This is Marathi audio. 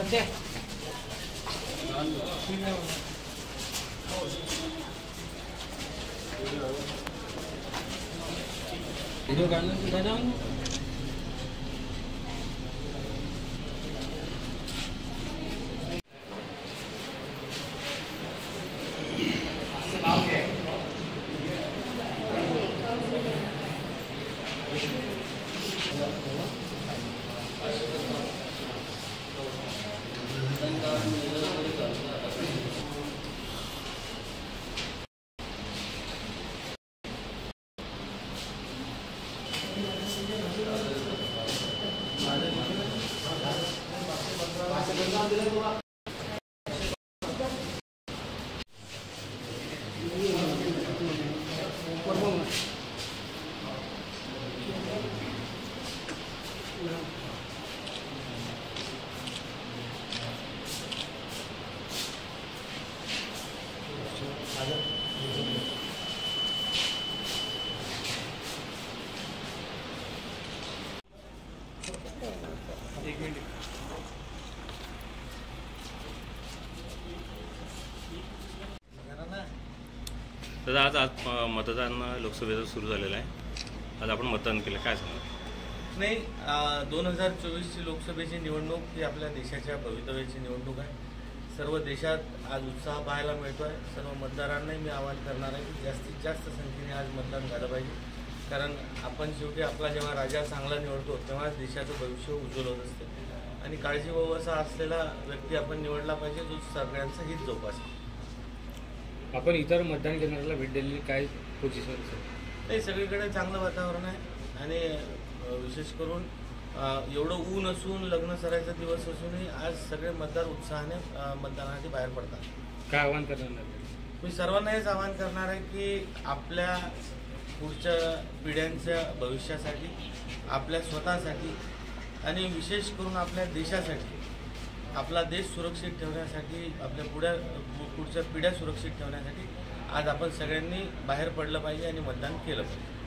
सध्या व्हिडिओ काढून दादा दादा आज मतदान लोकसभेचं सुरू झालेलं आहे. आज आपण मतदान केलं, काय सांगा? नाही, 2024ची लोकसभेची निवडणूक ही आपल्या देशाच्या भवितव्याची निवडणूक आहे. सर्व देशात आज उत्साह पाहायला मिळतो आहे. सर्व मतदारांनाही मी आवाहन करणार आहे की जास्तीत जास्त संख्येने आज मतदान झालं पाहिजे. कारण आपण शेवटी आपला जेव्हा राजा चांगला निवडतो तेव्हाच देशाचं भविष्य उज्ज्वल होत असते आणि काळजी वसा असलेला व्यक्ती आपण निवडला पाहिजे जो सगळ्यांचं हित जोपासेल. आपण इतर मतदान केंद्राला भेट दिलेली काय पोझिशन? नाही, सगळीकडे चांगलं वातावरण आहे आणि विशेष करून एवढं ऊन असून लग्न सरायचा दिवस असूनही आज सगळे मतदार उत्साहाने मतदानासाठी बाहेर पडतात. काय आवाहन करणार? मी सर्वांना हेच आवाहन करणार आहे की आपल्या पुढच्या पिढ्यांच्या भविष्यासाठी, आपल्या स्वतःसाठी आणि विशेष करून आपल्या देशासाठी, आपला देश सुरक्षित ठेवण्यासाठी, आपल्या पुढच्या पिढ्या सुरक्षित ठेवण्यासाठी आज आपण सगळ्यांनी बाहेर पडलं पाहिजे आणि मतदान केलं पाहिजे.